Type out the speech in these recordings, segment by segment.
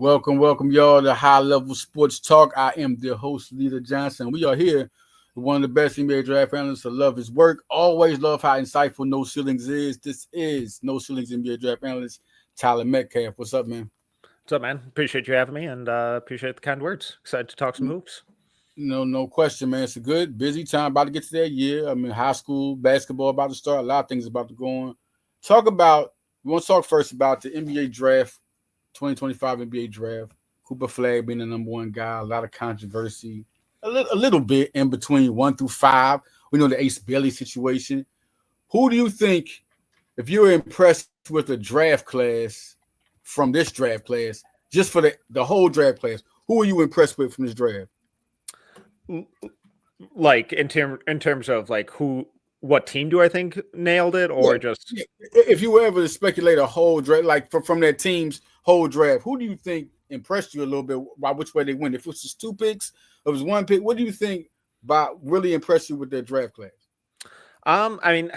Welcome, y'all to High Level Sports Talk. I am the host, Leader Johnson. We are here with one of the best NBA draft analysts. I love his work. Always love how insightful No Ceilings is. This is No Ceilings NBA draft analyst, Tyler Metcalf. What's up, man? What's up, man? Appreciate you having me, and appreciate the kind words. Excited to talk some hoops. No question, man. It's a good, busy time about to get to that year. I mean, high school basketball about to start. A lot of things about to go on. We want to talk first about the NBA draft, 2025 NBA draft. Cooper Flag being the number one guy. A lot of controversy. A little bit in between 1 through 5. We know the Ace Bailey situation. Who do you think, if you're impressed with the draft class from this draft class, just for the whole draft class, who are you impressed with from this draft? Like in terms of like what team do I think nailed it, or just if you were ever to speculate a whole draft, like from that team's whole draft, who do you think impressed you a little bit by which way they went? If it was just 2 picks, if it was 1 pick, what do you think really impressed you with their draft class? I mean,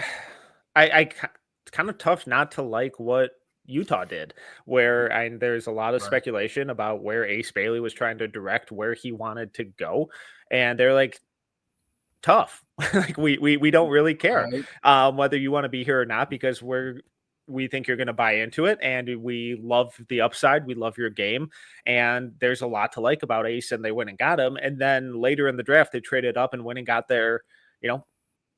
I it's kind of tough not to like what Utah did, where there's a lot of speculation about where Ace Bailey was trying to direct where he wanted to go, and they're like, tough. Like we don't really care whether you want to be here or not, because we think you're going to buy into it, and we love the upside. We love your game, and there's a lot to like about Ace, and they went and got him. And then later in the draft, they traded up and went and got their,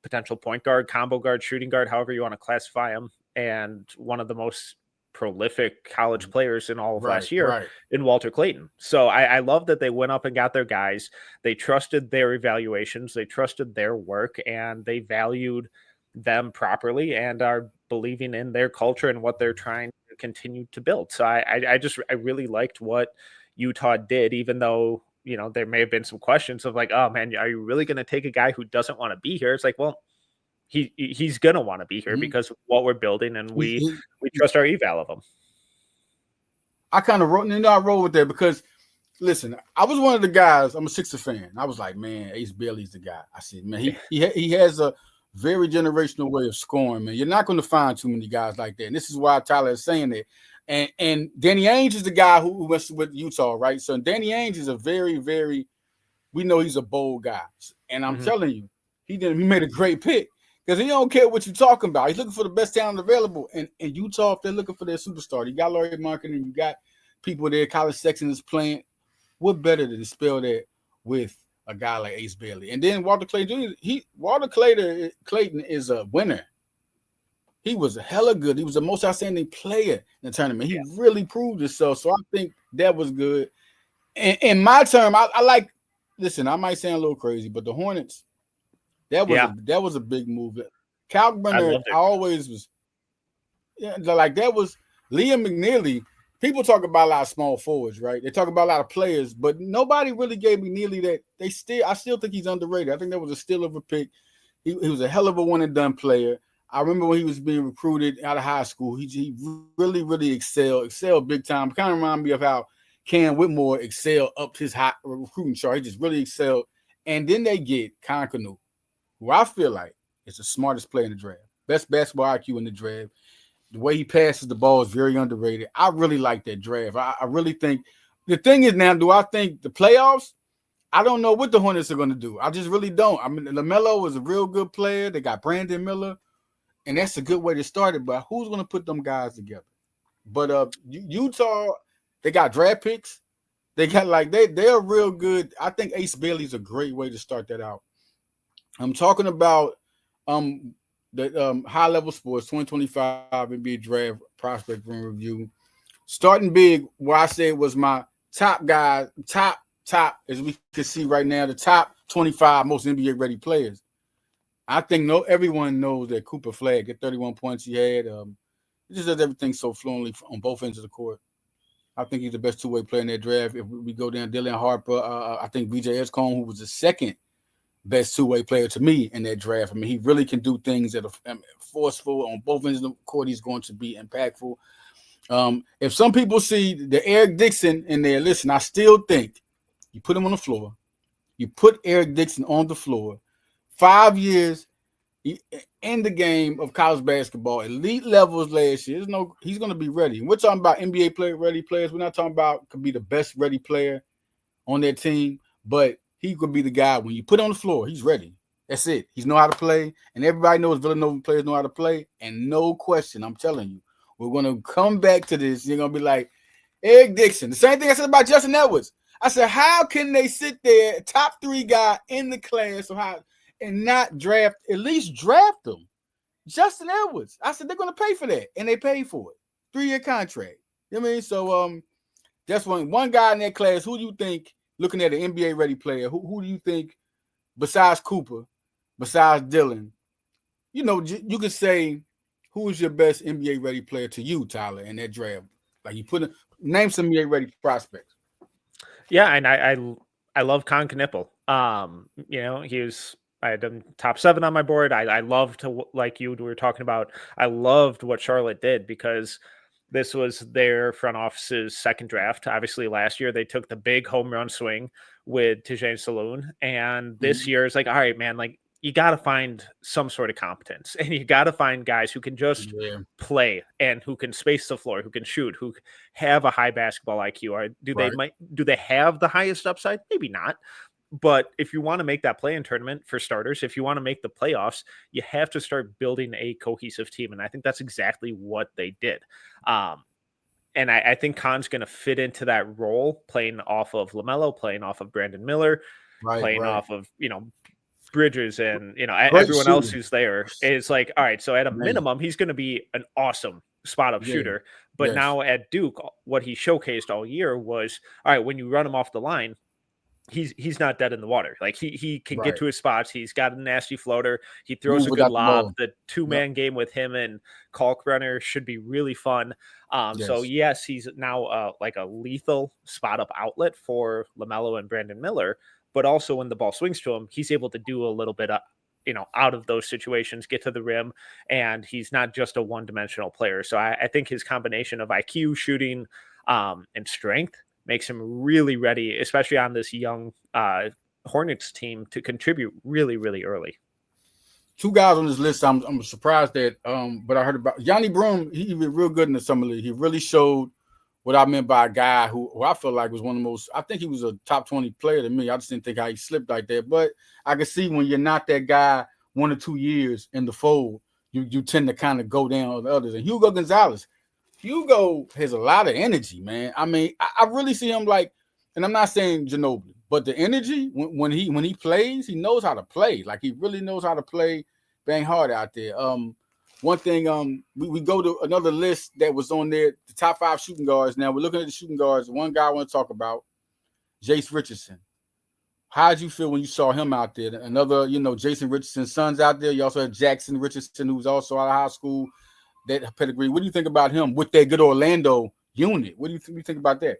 potential point guard, combo guard, shooting guard, however you want to classify him, and one of the most prolific college players in all of last year in Walter Clayton. So I love that they went up and got their guys. They trusted their evaluations, they trusted their work, and they valued them properly and are believing in their culture and what they're trying to continue to build. So I really liked what Utah did, even though, there may have been some questions of like, oh man, are you really going to take a guy who doesn't want to be here? It's like, well, he's gonna want to be here because of what we're building, and we trust our eval of him. I kind of roll with that because, listen, I was one of the guys. I'm a Sixer fan. I was like, man, Ace Bailey's the guy. I said, man, he has a very generational way of scoring, man. You're not going to find too many guys like that, and this is why Tyler is saying that. And Danny Ainge is the guy who went with Utah, right? So Danny Ainge is a very, very, we know he's a bold guy, and I'm telling you, he made a great pick. Because he don't care what you're talking about. He's looking for the best talent available. And Utah, if they're looking for their superstar, you got Laurie Marketing, you got people there, College Sexton is playing. What better to dispel that with a guy like Ace Bailey? And then Walter Clayton Jr., Walter Clayton is a winner. He was hella good. He was the most outstanding player in the tournament. He really proved himself. So I think that was good. And in my term, I like, listen, I might sound a little crazy, but the Hornets, that was a big move. Kalkbrenner, I always was, like that was Liam McNeely. People talk about a lot of small forwards, right? They talk about a lot of players, but nobody really gave McNeely that. I still think he's underrated. I think that was a steal of a pick. He was a hell of a one and done player. I remember when he was being recruited out of high school, he really, really excelled big time. Kind of remind me of how Cam Whitmore excelled up his high recruiting chart. He just really excelled. And then they get Concanute, who I feel like is the smartest player in the draft. Best basketball IQ in the draft. The way he passes the ball is very underrated. I really like that draft. I really think the thing is now, do I think the playoffs? I don't know what the Hornets are going to do. I just really don't. I mean, LaMelo was a real good player. They got Brandon Miller, and that's a good way to start it. But who's going to put them guys together? But Utah, they got draft picks. They got they're real good. I think Ace Bailey's a great way to start that out. I'm talking about the High Level Sports 2025 NBA Draft Prospect Room Review. Starting big, where I said was my top guy, top, as we can see right now, the top 25 most NBA ready players. I think everyone knows that Cooper Flag at 31 points he had. He just does everything so fluently on both ends of the court. I think he's the best two-way player in that draft. If we go down, Dylan Harper, I think BJ Escombe, who was the second best two-way player to me in that draft. I mean, he really can do things that are forceful on both ends of the court. He's going to be impactful. If some people see the Eric Dixon in there, listen, I still think you put him on the floor. You put Eric Dixon on the floor. 5 years, in the game of college basketball, elite levels last year. He's going to be ready. We're talking about NBA ready players. We're not talking about could be the best ready player on their team, but he could be the guy when you put on the floor, he's ready. That's it. He know how to play, and everybody knows Villanova players know how to play, and no question, I'm telling you, we're going to come back to this. You're going to be like, Eric Dixon. The same thing I said about Justin Edwards. I said, how can they sit there, top 3 guy in the class, and not draft, at least draft him? Justin Edwards. I said, they're going to pay for that, and they paid for it. 3-year contract. You know what I mean? So that's one guy in that class. Who do you think, looking at an NBA ready player, who do you think, besides Cooper, besides Dylan, you could say, who is your best NBA ready player to you, Tyler, in that draft? Like you name some NBA ready prospects. Yeah, and I love Con Knippel. I had him top 7 on my board. I loved, like we were talking about, I loved what Charlotte did because this was their front office's second draft. Obviously, last year they took the big home run swing with Tijane Saloon, and this year it's like, all right, man, like you got to find some sort of competence, and you got to find guys who can just play and who can space the floor, who can shoot, who have a high basketball IQ. Or do they have the highest upside? Maybe not. But if you want to make that play-in tournament, for starters, if you want to make the playoffs, you have to start building a cohesive team. And I think that's exactly what they did. And I think Khan's going to fit into that role, playing off of LaMelo, playing off of Brandon Miller, playing off of, Bridges and, everyone else who's there. It's like, all right, so at a minimum, he's going to be an awesome spot-up shooter. But now at Duke, what he showcased all year was, all right, when you run him off the line, he's not dead in the water. Like he can get to his spots. He's got a nasty floater. He throws a good lob. The 2-man game with him and Kalkbrenner should be really fun. So yes, he's now like a lethal spot up outlet for LaMelo and Brandon Miller, but also when the ball swings to him, he's able to do a little bit out of those situations, get to the rim, and he's not just a one-dimensional player. So I think his combination of IQ, shooting, and strength makes him really ready, especially on this young Hornets team, to contribute really, really early. 2 guys on this list I'm surprised that, but I heard about Yanni Broom. He was real good in the summer league. He really showed what I meant by a guy who I feel like was one of the most, I think he was a top 20 player to me. I just didn't think how he slipped like that. But I can see when you're not that guy 1 or 2 years in the fold, you tend to kind of go down with the others. And Hugo Gonzalez has a lot of energy, man. I mean, I really see him like, and I'm not saying Ginobili, but the energy when he plays, he knows how to play. Like he really knows how to play, bang hard out there. One thing, we go to another list that was on there, the top 5 shooting guards. Now we're looking at the shooting guards. One guy I want to talk about, Jace Richardson. How did you feel when you saw him out there? Another, Jason Richardson's sons out there. You also have Jackson Richardson, who's also out of high school. That pedigree. What do you think about him with that good Orlando unit? What do you think about that?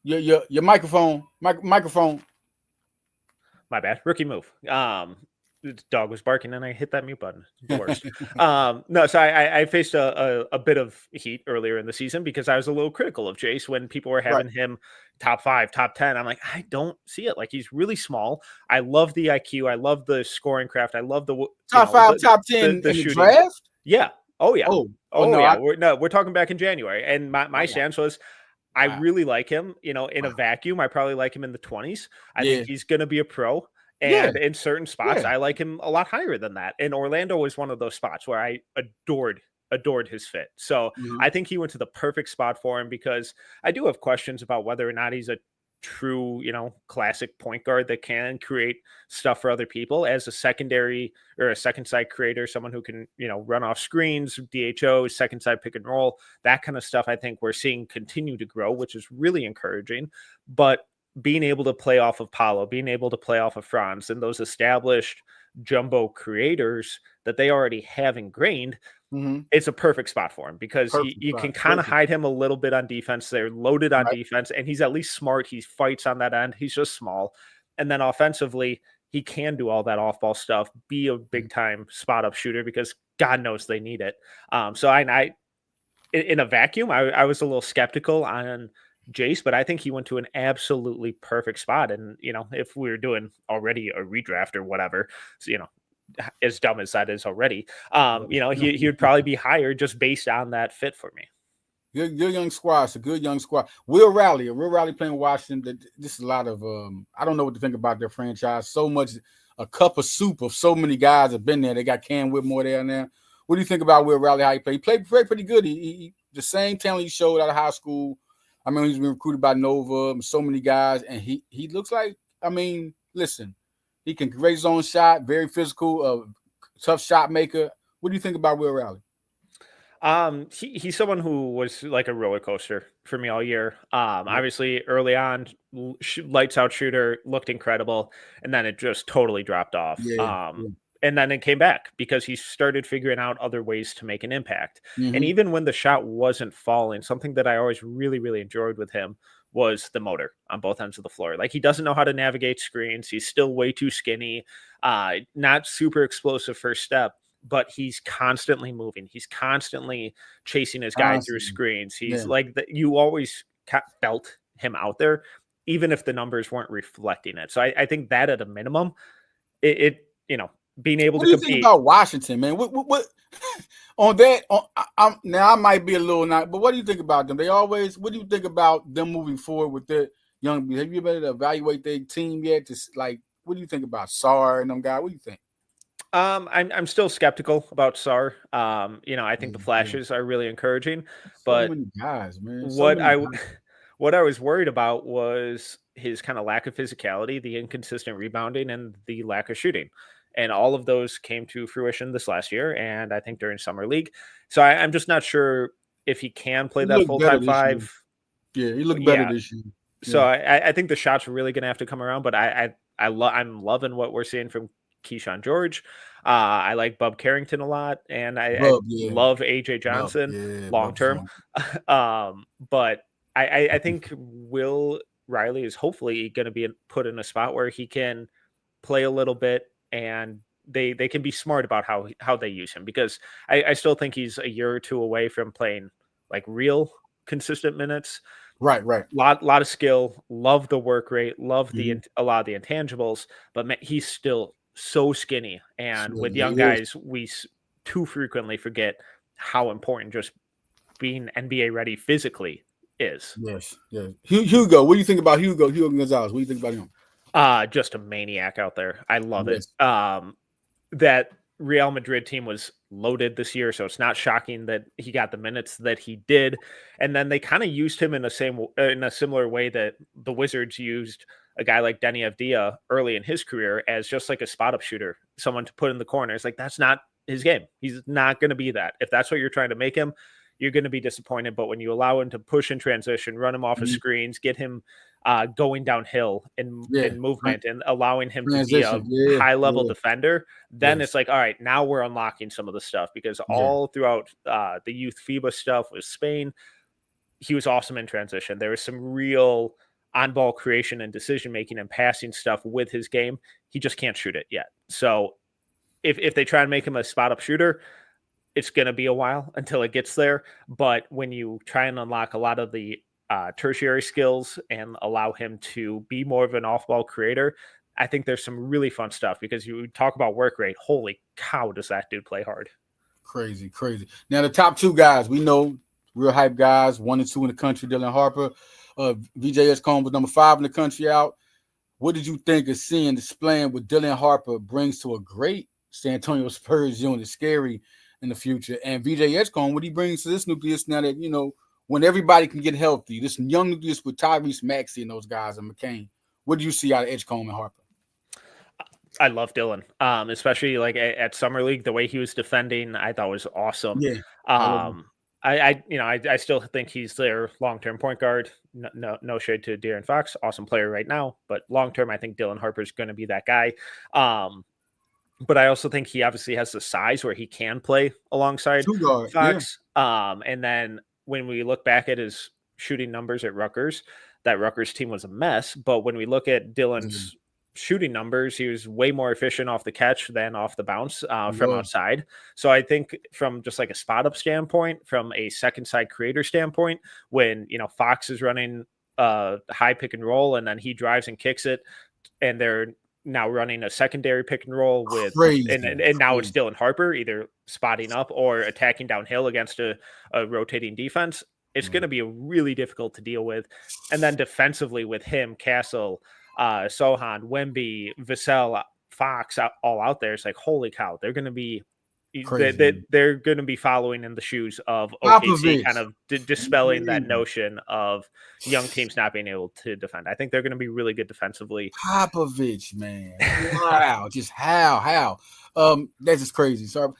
Your microphone. My bad. Rookie move. The dog was barking and I hit that mute button. The worst. No, so I faced a bit of heat earlier in the season because I was a little critical of Jace when people were having him top 5, top 10. I'm like, I don't see it. Like, he's really small. I love the IQ. I love the scoring craft. I love the top 5, top 10 in the draft. Yeah. Oh yeah. No, yeah. We're talking back in January, and my stance was, I really like him. In a vacuum, I probably like him in the 20s. I think he's going to be a pro. And in certain spots, I like him a lot higher than that. And Orlando was one of those spots where I adored his fit. So I think he went to the perfect spot for him, because I do have questions about whether or not he's a true, classic point guard that can create stuff for other people as a secondary or a second side creator, someone who can, run off screens, DHO, second side pick and roll, that kind of stuff. I think we're seeing continue to grow, which is really encouraging. But being able to play off of Paolo, being able to play off of Franz and those established jumbo creators that they already have ingrained, it's a perfect spot for him, because you can kind of hide him a little bit on defense. They're loaded on defense, and he's at least smart. He fights on that end. He's just small. And then offensively, he can do all that off-ball stuff, be a big-time spot-up shooter, because God knows they need it. So I in a vacuum, I was a little skeptical on Jace, but I think he went to an absolutely perfect spot. And, if we were doing already a redraft or whatever, so, as dumb as that is already, he would probably be higher just based on that fit for me. Good young squad. It's a good young squad. Will Raleigh playing Washington. This is a lot of I don't know what to think about their franchise. So much, a cup of soup of so many guys have been there. They got Cam Whitmore there now. What do you think about Will Raleigh? How he played? He played pretty good. He the same talent he showed out of high school. I mean, he's been recruited by Nova. So many guys, and he looks like. I mean, listen, he can create his own shot. Very physical, tough shot maker. What do you think about Will Raleigh? He's someone who was like a roller coaster for me all year. Obviously early on, lights out shooter, looked incredible, and then it just totally dropped off. Yeah. And then it came back because he started figuring out other ways to make an impact. And even when the shot wasn't falling, something that I always really, really enjoyed with him was the motor on both ends of the floor. Like, he doesn't know how to navigate screens. He's still way too skinny, not super explosive first step, but he's constantly moving. He's constantly chasing his guy through screens. He's like you always felt him out there, even if the numbers weren't reflecting it. So I think that at a minimum, it being able to compete. What do you think about Washington, man? What on that? Now I might be a little not, but what do you think about them? What do you think about them moving forward with their young? Have you been able to evaluate their team yet? What do you think about Sarr and them guys? What do you think? I'm still skeptical about Sarr. I think the flashes are really encouraging, but so many guys, man. What I was worried about was his kind of lack of physicality, the inconsistent rebounding, and the lack of shooting. And all of those came to fruition this last year, and I think during summer league. So I'm just not sure if he can play that full-time five. Yeah, he looked better this year. Yeah. So I think the shots are really going to have to come around, but I'm loving what we're seeing from Keyshawn George. I like Bub Carrington a lot, and I love AJ Johnson long term. But I think Will Riley is hopefully going to be put in a spot where he can play a little bit, and they can be smart about how they use him, because I still think he's a year or two away from playing like real consistent minutes. Right. Lot of skill, love the work rate, love a lot of the intangibles, but man, he's still so skinny, and with young guys, we too frequently forget how important just being NBA ready physically is. Yes. Hugo, what do you think about Hugo Gonzalez? What do you think about him? Just a maniac out there. I love it. That Real Madrid team was loaded this year, so it's not shocking that he got the minutes that he did. And then they kind of used him in a similar way that the Wizards used a guy like Denny Avdia early in his career as just like a spot up shooter, someone to put in the corners. Like, that's not his game. He's not going to be that. If that's what you're trying to make him, you're going to be disappointed. But when you allow him to push in transition, run him off of screens, get him going downhill in movement, and allowing him to be a high level defender, then it's like, all right, now we're unlocking some of the stuff, because all throughout the youth FIBA stuff with Spain, he was awesome in transition. There was some real on-ball creation and decision-making and passing stuff with his game. He just can't shoot it yet. So if they try and make him a spot-up shooter, it's going to be a while until it gets there. But when you try and unlock a lot of the tertiary skills and allow him to be more of an off-ball creator, I think there's some really fun stuff, because you talk about work rate. Holy cow, does that dude play hard. Crazy. Now, the top two guys, we know, real hype guys, 1 and 2 in the country, Dylan Harper. VJ Edgecombe was number 5 in the country out. What did you think of seeing displaying what Dylan Harper brings to a great San Antonio Spurs unit, scary in the future? And VJ Edgecombe, what he brings to this nucleus now that, when everybody can get healthy, this young nucleus with Tyrese Maxey and those guys and McCain. What do you see out of Edgecombe and Harper? I love Dylan, especially like at Summer League. The way he was defending, I thought was awesome. Yeah. I still think he's their long-term point guard. No shade to De'Aaron Fox, awesome player right now, but long-term, I think Dylan Harper is going to be that guy. But I also think he obviously has the size where he can play alongside Fox. And then when we look back at his shooting numbers at Rutgers, that Rutgers team was a mess. But when we look at Dylan's shooting numbers, he was way more efficient off the catch than off the bounce from outside. So I think from just like a spot up standpoint, from a second side creator standpoint, when Fox is running high pick and roll, and then he drives and kicks it, and they're now running a secondary pick and roll with and now it's Dylan Harper either spotting up or attacking downhill against a rotating defense. It's going to be really difficult to deal with. And then defensively with him, Castle, Sohan, Wemby, Vassell, Fox all out there. It's like, holy cow, they're going to be they're going to be following in the shoes of OKC, kind of dispelling that notion of young teams not being able to defend. I think they're going to be really good defensively. Popovich, man, wow, just how that's just crazy. So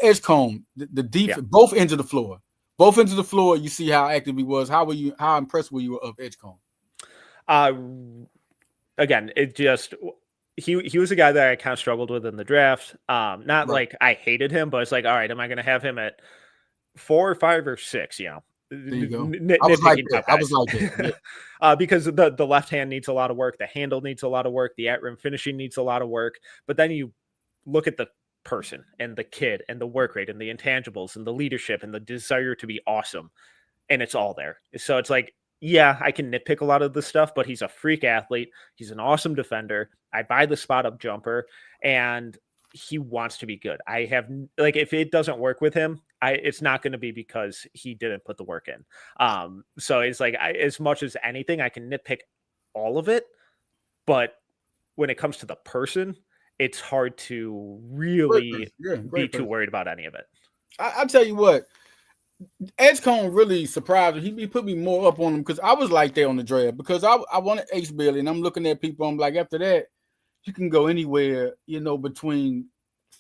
Edgecombe, the defense, both ends of the floor. You see how active he was. How impressed were you of Edgecombe? Again, it just. He was a guy that I kind of struggled with in the draft. Not like I hated him, but it's like, all right, am I going to have him at 4 or 5 or 6? You know, there you go. I was like that. Yeah. Because the left hand needs a lot of work, the handle needs a lot of work, the at rim finishing needs a lot of work. But then you look at the person and the kid and the work rate and the intangibles and the leadership and the desire to be awesome, and it's all there. So it's like, yeah, I can nitpick a lot of this stuff, but he's a freak athlete. He's an awesome defender. I buy the spot up jumper, and he wants to be good. I have like, if it doesn't work with him, it's not going to be because he didn't put the work in. So it's like, as much as anything, I can nitpick all of it, but when it comes to the person, it's hard to really be too worried about any of it. I'll tell you what. Edgecombe really surprised me. He put me more up on him because I was like that on the draft because I wanted Ace Bailey, and I'm looking at people. I'm like, after that, you can go anywhere, you know, between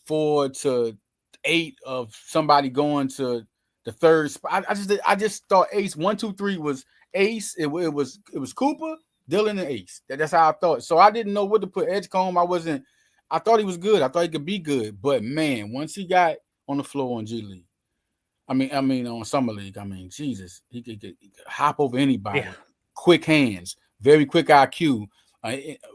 4 to 8 of somebody going to the third spot. I just thought Ace 1, 2, 3 was Ace. It was Cooper, Dylan, and Ace. That's how I thought. So I didn't know what to put Edgecombe. I thought he was good. I thought he could be good, but man, once he got on the floor on G League. I mean, on Summer League, Jesus, he could hop over anybody. Yeah. Quick hands, very quick IQ,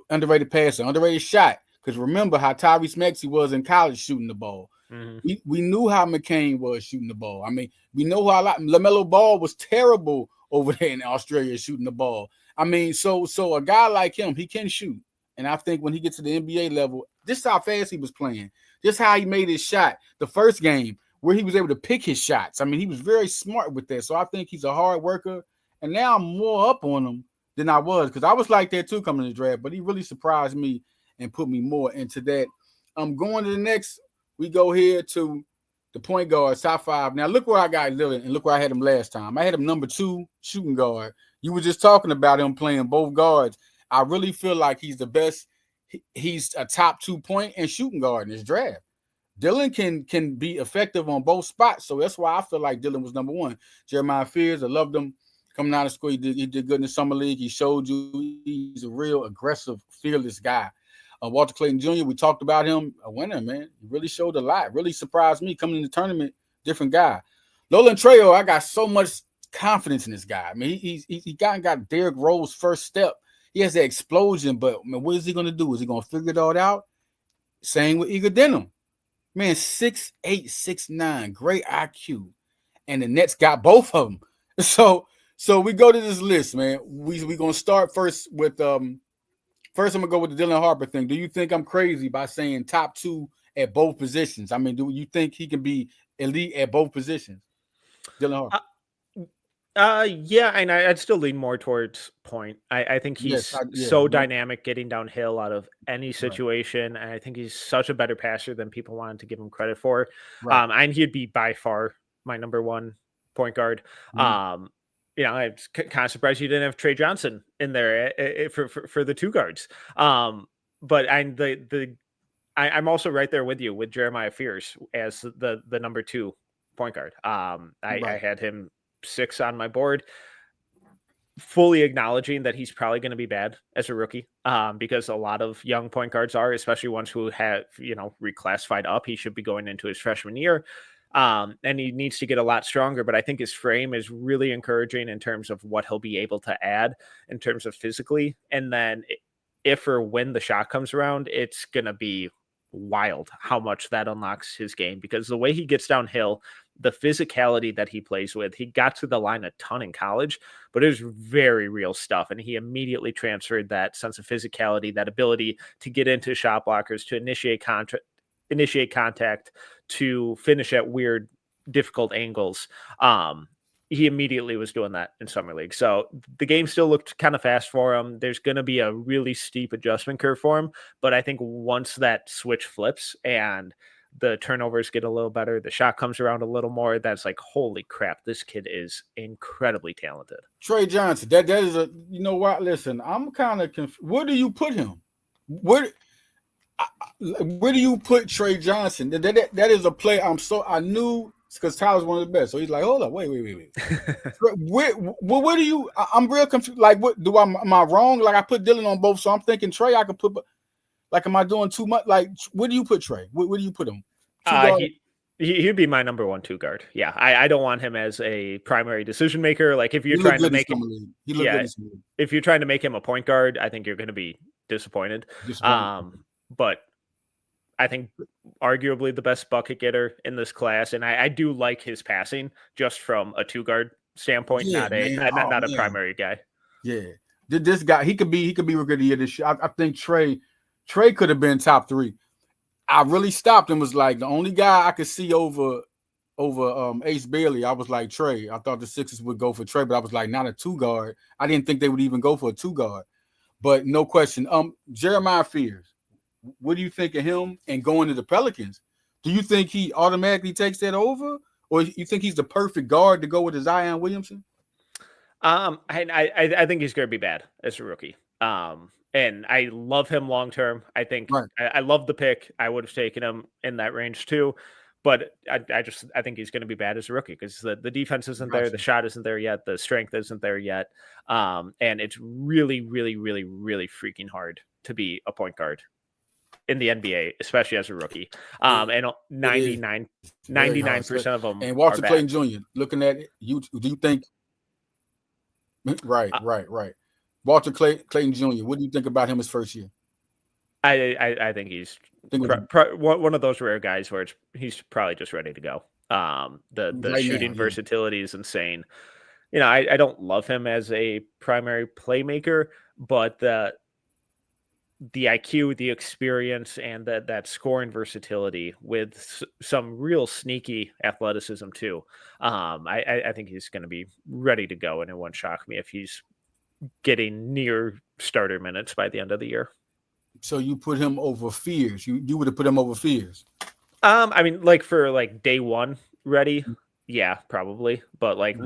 underrated passer, underrated shot. Because remember how Tyrese Maxey was in college shooting the ball. Mm-hmm. We knew how McCain was shooting the ball. I mean, we know how LaMelo Ball was terrible over there in Australia shooting the ball. I mean, so a guy like him, he can shoot. And I think when he gets to the NBA level, this is how fast he was playing. This is how he made his shot the first game, where he was able to pick his shots. I mean, he was very smart with that. So I think he's a hard worker. And now I'm more up on him than I was, because I was like that too coming to the draft. But he really surprised me and put me more into that. I'm going to the next. We go here to the point guard, top 5. Now, look where I got Lillard, and look where I had him last time. I had him number 2 shooting guard. You were just talking about him playing both guards. I really feel like he's the best. He's a top 2 point and shooting guard in this draft. Dylan can be effective on both spots, so that's why I feel like Dylan was number 1. Jeremiah Fears, I loved him coming out of school. He did good in the summer league. He showed you he's a real aggressive, fearless guy. Walter Clayton Jr., we talked about him, a winner, man. He really showed a lot. Really surprised me coming in the tournament. Different guy. Nolan Trejo, I got so much confidence in this guy. I mean, he got Derrick Rose first step. He has that explosion, but man, what is he going to do? Is he going to figure it all out? Same with Igor Denham. Man, 6'8", 6'9", great IQ. And the Nets got both of them. So we go to this list, man. We're going to start first with first I'm going to go with the Dylan Harper thing. Do you think I'm crazy by saying top 2 at both positions? I mean, do you think he can be elite at both positions? Dylan Harper. Yeah, and I'd still lean more towards point. I think he's dynamic getting downhill out of any situation, right. And I think he's such a better passer than people wanted to give him credit for. Right. And he'd be by far my number 1 point guard. Mm-hmm. You know, I'm kind of surprised you didn't have Trey Johnson in there for the 2 guards. But I'm also right there with you with Jeremiah Fears as the number 2 point guard. I had him 6 on my board, fully acknowledging that he's probably going to be bad as a rookie, because a lot of young point guards are, especially ones who have, reclassified up. He should be going into his freshman year, and he needs to get a lot stronger. But I think his frame is really encouraging in terms of what he'll be able to add in terms of physically. And then if or when the shot comes around, it's going to be wild how much that unlocks his game, because the way he gets downhill, the physicality that he plays with. He got to the line a ton in college, but it was very real stuff. And he immediately transferred that sense of physicality, that ability to get into shot blockers, to initiate contact, to finish at weird, difficult angles. He immediately was doing that in summer league. So the game still looked kind of fast for him. There's going to be a really steep adjustment curve for him. But I think once that switch flips and the turnovers get a little better, the shot comes around a little more, that's like, holy crap, this kid is incredibly talented. Trey Johnson, that is a, you know what? Listen, I'm kind of confused. Where do you put him? Where do you put Trey Johnson? That is a play. I knew, because Tyler's one of the best. So he's like, hold up, wait. Where do you? I'm real confused. Like, what do am I wrong? Like, I put Dylan on both, so I'm thinking Trey. I could put, like, am I doing too much? Like, where do you put Trey? Where do you put him? He'd be my number 1 2 guard. Yeah, I don't want him as a primary decision maker. Like, if you're trying to make him, if you're trying to make him a point guard, I think you're going to be disappointed. But I think arguably the best bucket getter in this class, and I do like his passing just from a 2 guard standpoint, not a primary guy. Yeah, this guy he could be rookie of the year this year. I think Trey could have been top 3. I really stopped and was like, the only guy I could see over Ace Bailey, I was like, Trey. I thought the Sixers would go for Trey, but I was like, not a 2 guard. I didn't think they would even go for a 2 guard. But no question. Jeremiah Fears. What do you think of him and going to the Pelicans? Do you think he automatically takes that over, or you think he's the perfect guard to go with Zion Williamson? I think he's going to be bad as a rookie. And I love him long term. I think I love the pick. I would have taken him in that range too, but I think he's going to be bad as a rookie because the defense isn't there, the shot isn't there yet, the strength isn't there yet, and it's really, really, really, really freaking hard to be a point guard in the NBA, especially as a rookie. And 99% of them. And Walter Clayton Jr. Looking at it, do you think? Right. Walter Clayton Jr. What do you think about him his first year? I think he's one of those rare guys where he's probably just ready to go. The shooting versatility is insane. You know, I don't love him as a primary playmaker, but the IQ, the experience, and that scoring versatility with some real sneaky athleticism too. I think he's going to be ready to go, and it won't shock me if he's getting near starter minutes by the end of the year. So you put him over Fears. You would have put him over Fears. I mean, like for like day 1 ready, yeah, probably. But like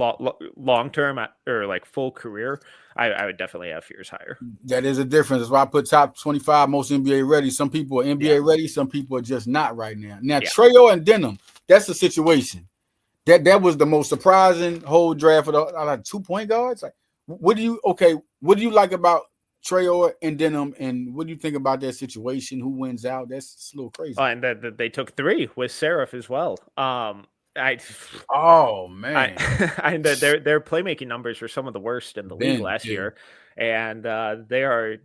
long term or like full career, I would definitely have Fears higher. That is a difference. That's why I put top 25 most NBA ready. Some people are NBA ready. Some people are just not right now. Now, Trayo and Denham, that's the situation. That was the most surprising whole draft for the like 2 point guards. Like, what do you like about Trayo and Denham, and what do you think about that situation? Who wins out? That's a little crazy. Oh, and they took 3 with Seraph as well. Man, their playmaking numbers were some of the worst in the league last year, and they are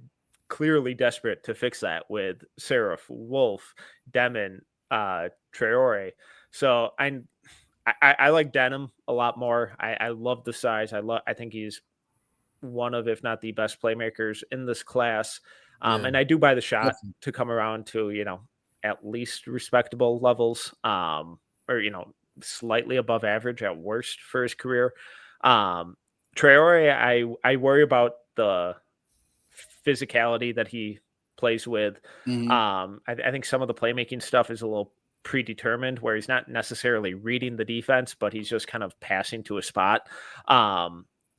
clearly desperate to fix that with Seraph, Wolf, Demon, Traore. So I like Denham a lot more. I love the size. I think he's one of, if not the best playmakers in this class. And I do buy the shot to come around to, you know, at least respectable levels, or, you know, slightly above average at worst for his career. Traore, I worry about the physicality that he plays with. I think some of the playmaking stuff is a little predetermined, where he's not necessarily reading the defense, but he's just kind of passing to a spot.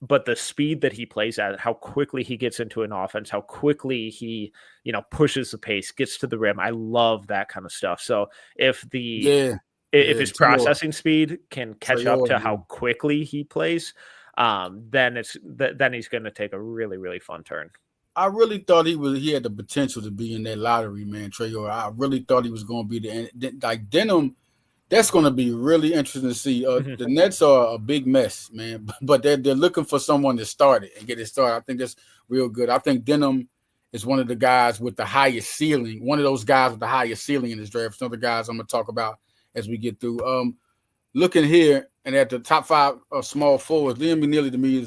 But the speed that he plays at, how quickly he gets into an offense, how quickly he, you know, pushes the pace, gets to the rim. I love that kind of stuff. So if his processing speed can catch up to how quickly he plays, then he's going to take a really, really fun turn. I really thought he had the potential to be in that lottery, man, Traore. I really thought he was going to be like Denham. That's going to be really interesting to see. The Nets are a big mess, man, but they're looking for someone to start it and get it started. I think that's real good. I think Denham is one of the guys with the highest ceiling, one of those guys with the highest ceiling in this draft. Some of the guys I'm going to talk about as we get through. looking here and at the top 5 small forwards, Liam McNeely to me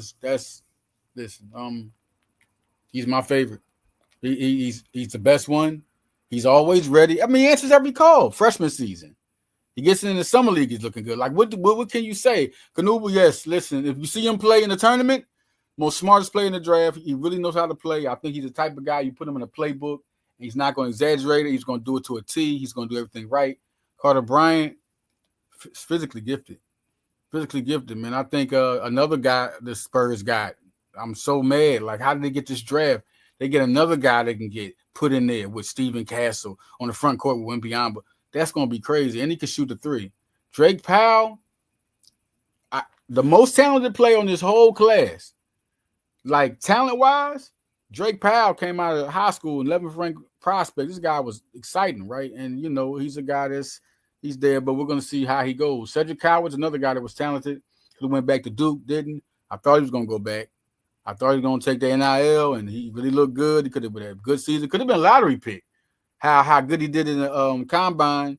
he's my favorite. He's the best one. He's always ready. I mean, he answers every call. Freshman season, he gets in the summer league. He's looking good. Like what can you say? Knuble, yes. Listen, if you see him play in the tournament, most smartest player in the draft. He really knows how to play. I think he's the type of guy you put him in a playbook. He's not going to exaggerate it. He's going to do it to a T. He's going to do everything right. Carter Bryant, physically gifted. Physically gifted, man. I think another guy the Spurs got. I'm so mad. Like, how did they get this draft? They get another guy they can get put in there with Steven Castle on the front court with Wembanyama. That's going to be crazy. And he can shoot the 3. Drake Powell, the most talented player on this whole class. Like, talent-wise, Drake Powell came out of high school, 11th ranked prospect. This guy was exciting, right? And, he's a guy he's there, but we're going to see how he goes. Cedric Coward's another guy that was talented. He went back to Duke, didn't. I thought he was going to go back. I thought he was going to take the NIL, and he really looked good. He could have been a good season. Could have been a lottery pick. How good he did in the combine.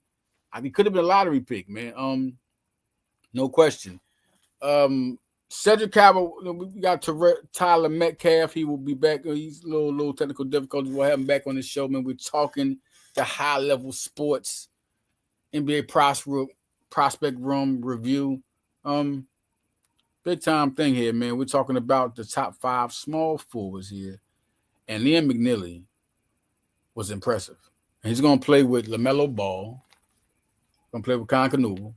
He could have been a lottery pick, man. No question. Cedric Coward, we got Tyler Metcalf. He will be back. He's a little technical difficulties. We'll have him back on the show, man. We're talking the high-level sports, NBA prospect room review. Big time thing here, man. We're talking about the top 5 small forwards here. And Liam McNeely was impressive. And he's going to play with LaMelo Ball. He's going to play with Con Knuble.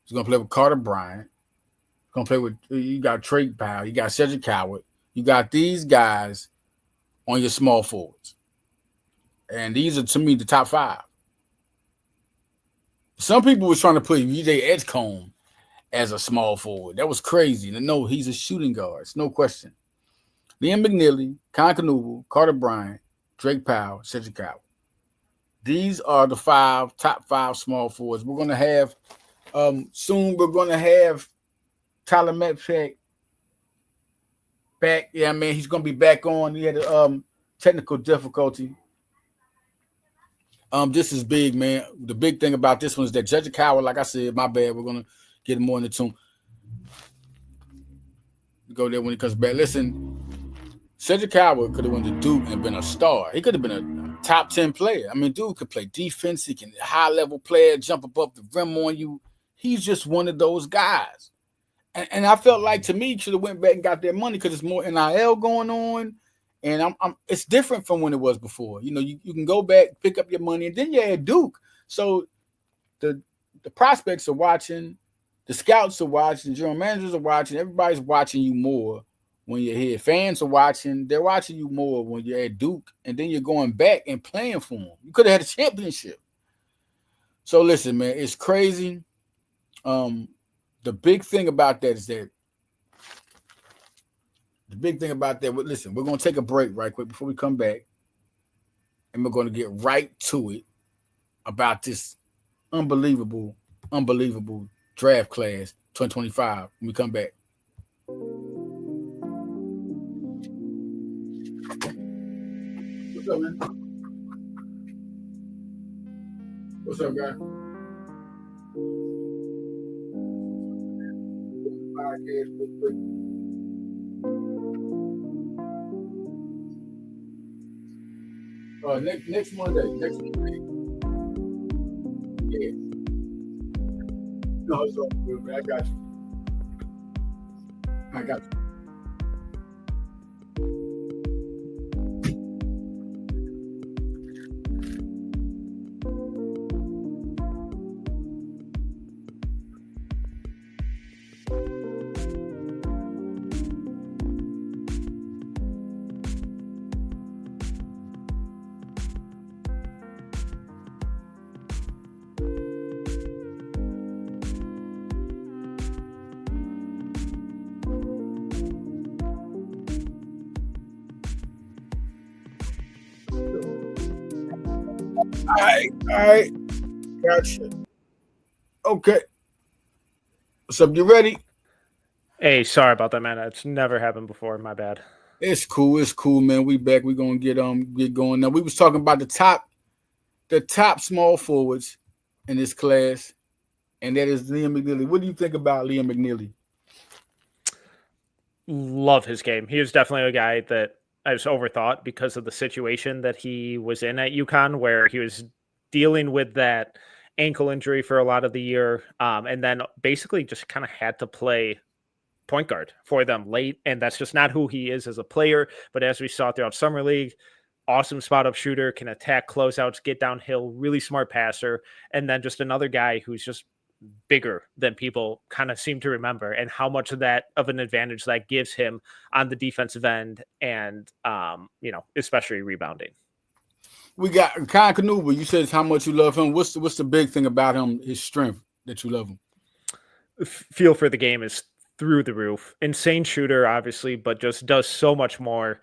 He's going to play with Carter Bryant. He's going to play with, you got Drake Powell. You got Cedric Coward. You got these guys on your small forwards. And these are, to me, the top 5. Some people were trying to put VJ Edgecombe as a small forward. That was crazy. No, he's a shooting guard. It's no question. Liam McNeely, Con Knuble, Carter Bryant, Drake Powell, Cedric Coward. These are the top 5 small forwards. We're going to have, soon we're going to have Tyler Metcalf back. Yeah, man, he's going to be back on. He had a technical difficulty. This is big, man. The big thing about this one is that Cedric Coward, like I said, my bad, we're going to get more in the tune. Go there when he comes back. Listen, Cedric Coward could have went to Duke and been a star. He could have been a top 10 player. I mean, dude could play defense. He can high-level player, jump above the rim on you. He's just one of those guys. And I felt like, to me, should have went back and got their money because there's more NIL going on. And it's different from when it was before. You can go back, pick up your money, and then you're at Duke. So the prospects are watching. The scouts are watching, general managers are watching, everybody's watching you more when you're here. Fans are watching, they're watching you more when you're at Duke, and then you're going back and playing for them. You could have had a championship. So listen, man, it's crazy. The big thing about that is that listen, we're going to take a break right quick before we come back, and we're going to get right to it about this unbelievable draft class 2025 when we come back. What's up, man? What's up, guy? Next Monday. Yeah. No, it's all good, man. I got you. All right. Gotcha. Okay. What's up? You ready? Hey, sorry about that, man. It's never happened before. My bad. It's cool, man. We back. We're gonna get going. Now, we was talking about the top small forwards in this class. and that is Liam McNeely. What do you think about Liam McNeely? Love his game. He was definitely a guy that I was overthought because of the situation that he was in at UConn, where he was dealing with that ankle injury for a lot of the year, and then basically just kind of had to play point guard for them late, and that's just not who he is as a player. But as we saw throughout summer league, awesome spot up shooter, can attack closeouts, get downhill, really smart passer, and then just another guy who's just bigger than people kind of seem to remember, and how much of that of an advantage that gives him on the defensive end, and especially rebounding. We got Kyle Kanuba. You said how much you love him. What's the big thing about him? His strength that you love him. Feel for the game is through the roof. Insane shooter, obviously, but just does so much more.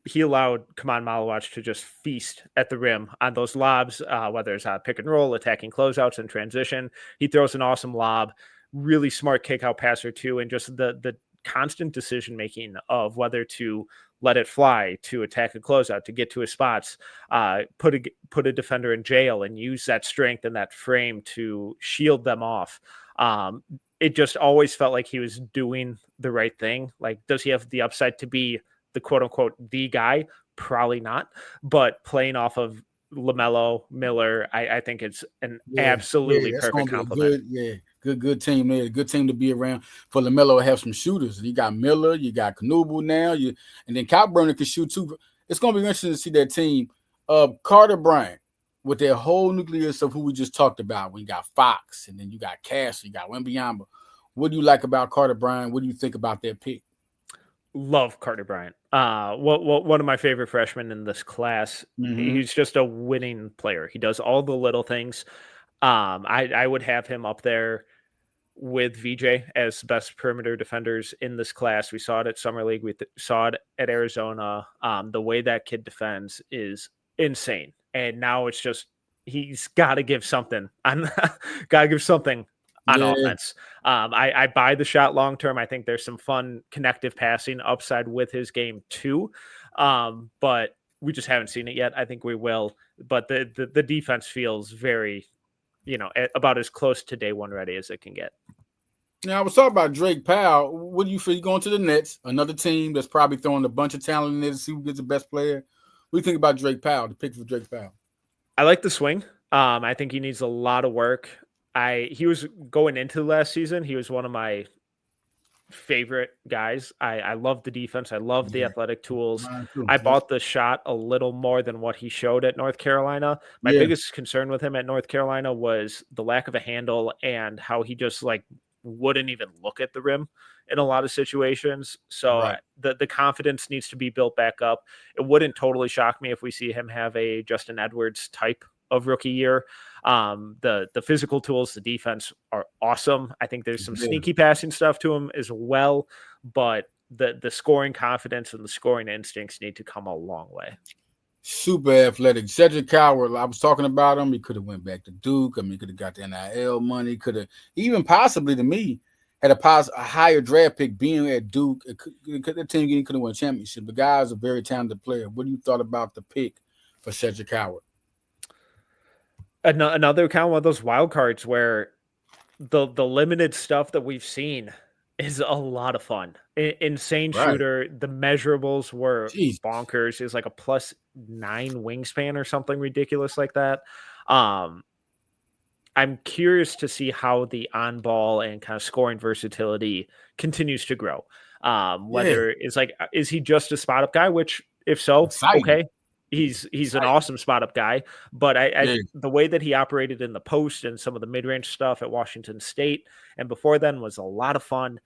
He allowed Kaman Malawach to just feast at the rim on those lobs, whether it's pick and roll, attacking closeouts, and transition. He throws an awesome lob, really smart kick out passer too, and just the constant decision making of whether to let it fly, to attack a closeout, to get to his spots, put a defender in jail, and use that strength and that frame to shield them off. It just always felt like he was doing the right thing. Like, does he have the upside to be the quote unquote the guy? Probably not, but playing off of LaMelo, Miller, I think it's an absolutely perfect compliment. Good team there. Good team to be around for LaMelo to have some shooters. You got Miller, you got Kanubu now, and then Kyle Burner can shoot too. It's going to be interesting to see that team. Carter Bryant with their whole nucleus of who we just talked about. We got Fox, and then you got Cash, you got Wembanyama. What do you like about Carter Bryant? What do you think about their pick? Love Carter Bryant. One of my favorite freshmen in this class. Mm-hmm. He's just a winning player. He does all the little things. I would have him up there with VJ as best perimeter defenders in this class. We saw it at Summer League. We saw it at Arizona. The way that kid defends is insane. And now it's just, he's got to give something. Got to give something on offense. I buy the shot long term. I think there's some fun connective passing upside with his game too. But we just haven't seen it yet. I think we will. But the defense feels very, about as close to day one ready as it can get. Now, I was talking about Drake Powell. What do you feel? You're going to the Nets, another team that's probably throwing a bunch of talent in there to see who gets the best player. What do you think about Drake Powell, the pick for Drake Powell? I like the swing. I think he needs a lot of work. He was going into last season. He was one of my favorite guys. I love the defense. I love the athletic tools. I bought the shot a little more than what he showed at North Carolina. My biggest concern with him at North Carolina was the lack of a handle and how he just wouldn't even look at the rim in a lot of situations. So the confidence needs to be built back up. It wouldn't totally shock me if we see him have a Justin Edwards type of rookie year. The physical tools, the defense are awesome. I think there's some sneaky passing stuff to him as well, but the scoring confidence and the scoring instincts need to come a long way. Super athletic. Cedric Coward, I was talking about him. He could have went back to Duke. I mean, he could have got the NIL money. Could have even possibly, to me, had a higher draft pick being at Duke. The team could have won a championship. The guy's a very talented player. What do you thought about the pick for Cedric Coward? Another kind of one of those wild cards where the limited stuff that we've seen is a lot of fun. Insane shooter. The measurables were bonkers. It's like a +9 wingspan or something ridiculous like that. I'm curious to see how the on ball and kind of scoring versatility continues to grow. Whether it's is he just a spot up guy? Which, if so, okay. He's an awesome spot up guy, but the way that he operated in the post and some of the mid-range stuff at Washington State and before then was a lot of fun.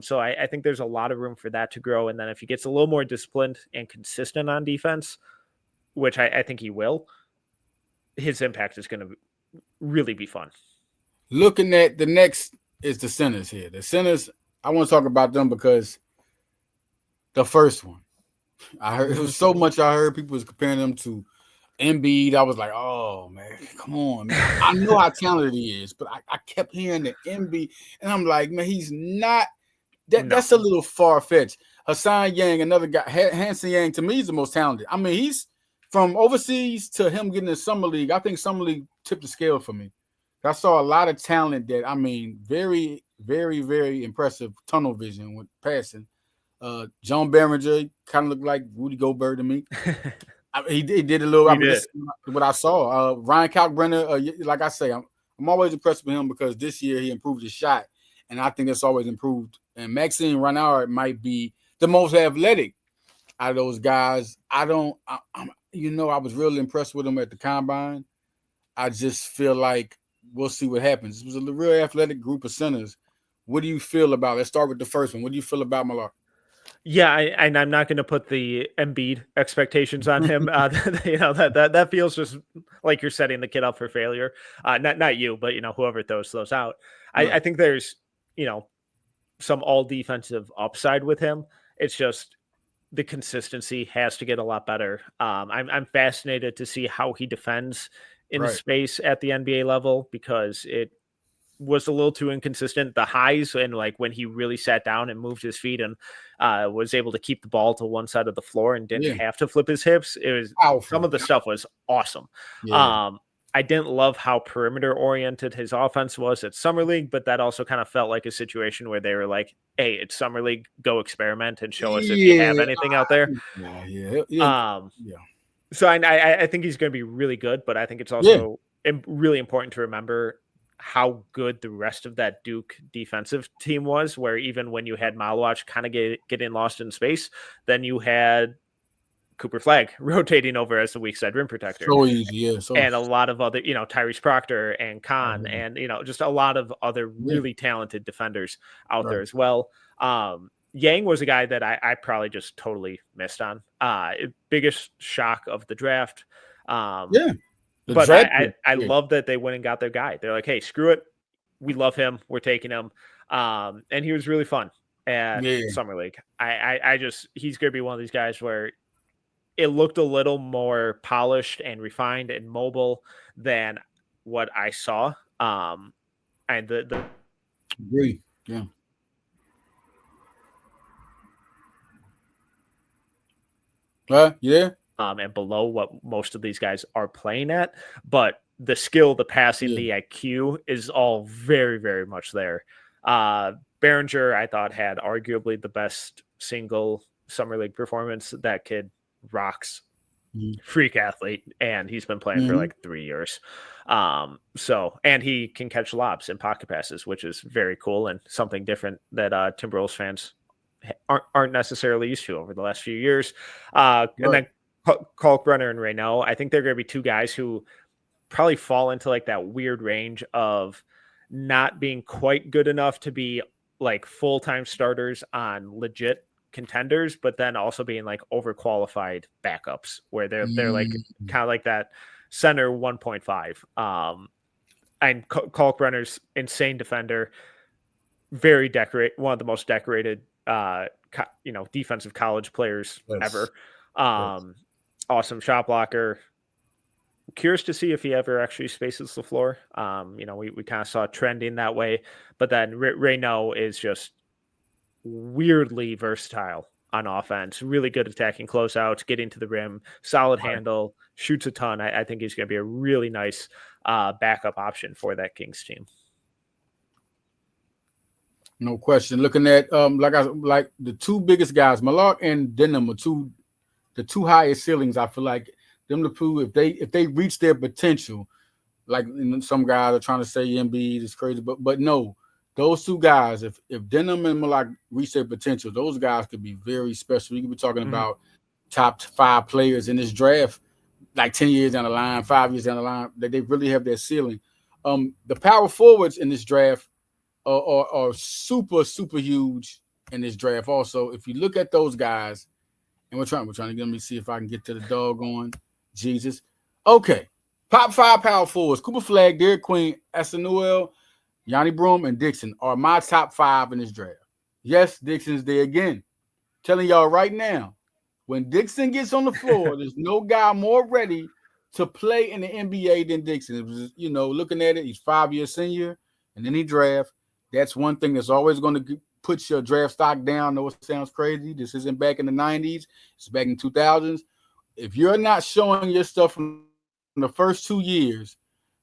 So I think there's a lot of room for that to grow. And then if he gets a little more disciplined and consistent on defense, which I think he will, his impact is going to really be fun. Looking at the next is the centers here. The centers, I want to talk about them because the first one, I heard it was so much. I heard people was comparing them to Embiid. I was like, oh man, come on, man. I know how talented he is, but I kept hearing the Embiid, and I'm like, man, he's not. That's a little far fetched. Hassan Yang, another guy, Hanson Yang, to me is the most talented. I mean, he's from overseas to him getting in Summer League. I think Summer League tipped the scale for me. I saw a lot of talent that, I mean, very, very, very impressive tunnel vision with passing. John Behringer kind of looked like Rudy Gobert to me. He did a little. I He mean, did. this is what I saw. Ryan Kalkbrenner, like I say, I'm always impressed with him because this year he improved his shot, and I think that's always improved. And Maxime Renard might be the most athletic out of those guys. I don't, I was really impressed with him at the combine. I just feel like we'll see what happens. It was a real athletic group of centers. What do you feel about? Let's start with the first one. What do you feel about Malak? Yeah, and I'm not going to put the Embiid expectations on him. That feels just like you're setting the kid up for failure. Not you, but whoever throws those out. Right. I think there's some all defensive upside with him. It's just the consistency has to get a lot better. I'm fascinated to see how he defends in Right. space at the NBA level because it was a little too inconsistent. The highs and like when he really sat down and moved his feet and was able to keep the ball to one side of the floor and didn't have to flip his hips. It was Powerful. Some of the stuff was awesome. Yeah. I didn't love how perimeter oriented his offense was at Summer League, but that also kind of felt like a situation where they were like, "Hey, it's Summer League, go experiment and show us if you have anything out there." Yeah. So I think he's going to be really good, but I think it's also really important to remember how good the rest of that Duke defensive team was, where even when you had Malwatch kind of getting lost in space, then you had Cooper Flagg rotating over as the weak side rim protector. So easy, yeah. And a lot of other, Tyrese Proctor and Khan and, just a lot of other really talented defenders out there as well. Yang was a guy that I probably just totally missed on. Biggest shock of the draft. But I love that they went and got their guy. They're like, hey, screw it. We love him. We're taking him. And he was really fun at Summer League. He's going to be one of these guys where it looked a little more polished and refined and mobile than what I saw. And agree. Yeah. And below what most of these guys are playing at, but the skill, the passing, the IQ is all very, very much there. Behringer, I thought, had arguably the best single Summer League performance. That kid rocks, freak athlete, and he's been playing for like 3 years. And he can catch lobs and pocket passes, which is very cool and something different that Timberwolves fans aren't necessarily used to over the last few years. And then Kalkbrenner and Reynaud, I think they're going to be two guys who probably fall into like that weird range of not being quite good enough to be like full-time starters on legit contenders, but then also being like overqualified backups where they're like kind of like that center 1.5. And Kalkbrenner's insane defender, very one of the most decorated defensive college players ever. Awesome shot blocker. Curious to see if he ever actually spaces the floor. We kind of saw trending that way, but then Reynaud is just weirdly versatile on offense, really good attacking closeouts, getting to the rim, solid handle, shoots a ton. I think he's going to be a really nice backup option for that Kings team. No question. Looking at like the two biggest guys, Malak and Denham, are the two highest ceilings. I feel like them the two, if they reach their potential, like some guys are trying to say Embiid is crazy, but no, those two guys, if Denham and Malak reach their potential, those guys could be very special. You could be talking about top 5 players in this draft, like 10 years down the line, 5 years down the line, that they really have their ceiling. The power forwards in this draft are super, super huge in this draft. Also, if you look at those guys, and we're trying to get me see if I can get to the doggone Jesus. Okay, top 5 power forwards: Cooper Flagg, Derek Queen, Asanuel, Yanni Broom, and Dixon are my top 5 in this draft. Yes, Dixon's there again. Telling y'all right now, when Dixon gets on the floor, there's no guy more ready to play in the NBA than Dixon. It was, looking at it, he's 5-year senior, and then he draft. That's one thing that's always going to put your draft stock down. I know it sounds crazy. This isn't back in the 90s. It's back in 2000s. If you're not showing your stuff from the first 2 years,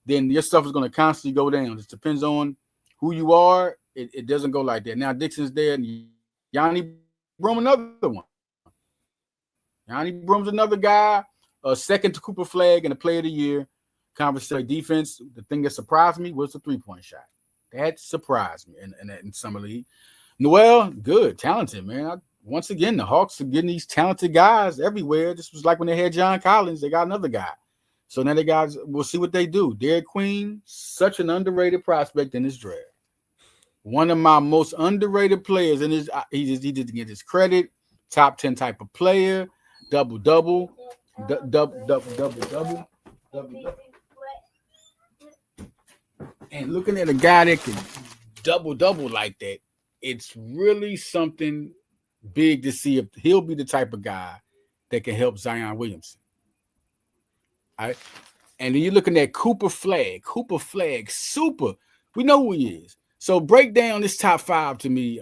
then your stuff is going to constantly go down. It depends on who you are. It doesn't go like that. Now Dixon's there, and Yanni Broom another one. Yanni Broom's another guy, second to Cooper Flag in the Player of the Year conversation. Defense. The thing that surprised me was the 3-point shot. That surprised me in summer league. Noel, good, talented, man. Once again, the Hawks are getting these talented guys everywhere. This was like when they had John Collins. They got another guy. So now we'll see what they do. Derek Queen, such an underrated prospect in this draft. One of my most underrated players in his. He didn't get his credit. Top 10 type of player. Double. And looking at a guy that can double like that, it's really something big to see if he'll be the type of guy that can help Zion Williamson. All right. And then you're looking at Cooper Flag, super. We know who he is. So break down this top 5 to me,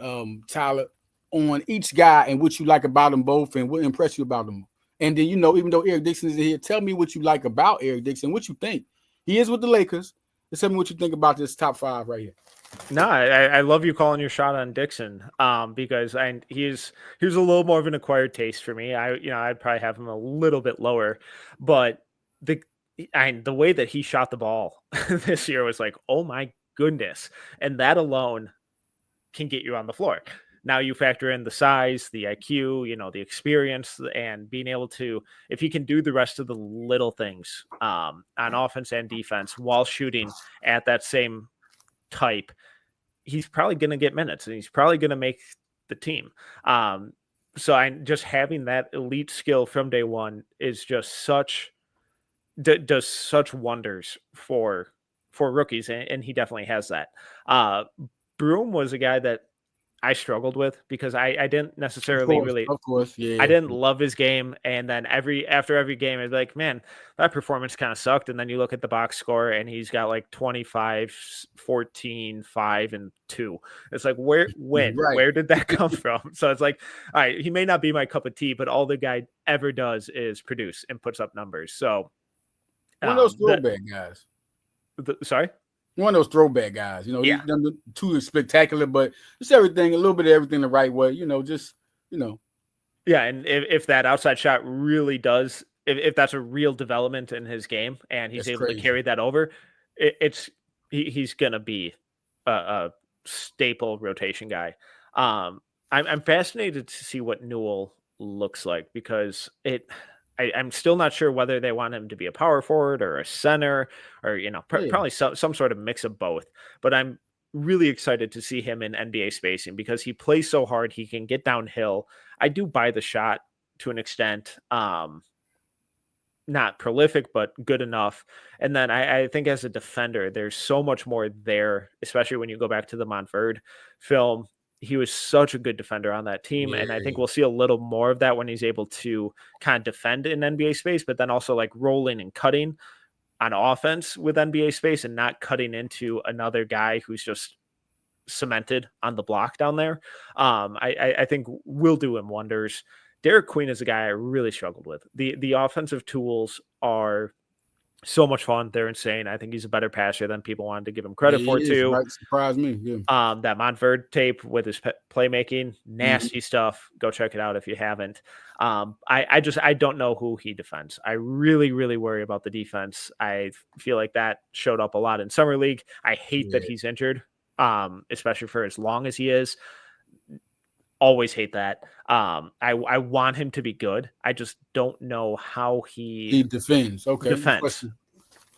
Tyler, on each guy and what you like about them both and what impressed you about them. And then, even though Eric Dixon is here, tell me what you like about Eric Dixon, what you think. He is with the Lakers. Just tell me what you think about this top 5 right here. No, I love you calling your shot on Dixon, because he's a little more of an acquired taste for me. I'd probably have him a little bit lower, but the way that he shot the ball this year was like, oh my goodness, and that alone can get you on the floor. Now you factor in the size, the IQ, the experience, and being able to, if he can do the rest of the little things on offense and defense while shooting at that same type, he's probably going to get minutes and he's probably going to make the team. So just having that elite skill from day one is just does such wonders for rookies, and he definitely has that. Broom was a guy that I struggled with because I didn't necessarily of course, yeah. I didn't love his game, and then after every game, I'd be like, man, that performance kind of sucked. And then you look at the box score, and he's got like 25, 14, 5, and 2. It's like, where did that come from? So it's like, all right, he may not be my cup of tea, but all the guy ever does is produce and puts up numbers. So one of those throwback guys. Sorry. One of those throwback guys, Yeah. He's done too spectacular, but just everything, a little bit of everything the right way, Yeah, and if that outside shot really does, if that's a real development in his game, and he's able to carry that over, he's gonna be a staple rotation guy. I'm fascinated to see what Newell looks like, because I'm still not sure whether they want him to be a power forward or a center or, probably some sort of mix of both. But I'm really excited to see him in NBA spacing because he plays so hard. He can get downhill. I do buy the shot to an extent. Not prolific, but good enough. And then I think as a defender, there's so much more there, especially when you go back to the Montverde film. He was such a good defender on that team. Yeah. And I think we'll see a little more of that when he's able to kind of defend in NBA space, but then also like rolling and cutting on offense with NBA space and not cutting into another guy who's just cemented on the block down there. I think will do him wonders. Derek Queen is a guy I really struggled with. The offensive tools are so much fun. They're insane. I think he's a better passer than people wanted to give him credit for too. Right. Surprised me. Yeah. That Montverde tape with his playmaking, nasty stuff. Go check it out if you haven't. I don't know who he defends. I really, really worry about the defense. I feel like that showed up a lot in summer league. I hate that he's injured, especially for as long as he is. Always hate that. I want him to be good. I just don't know how he defends. Okay, defense.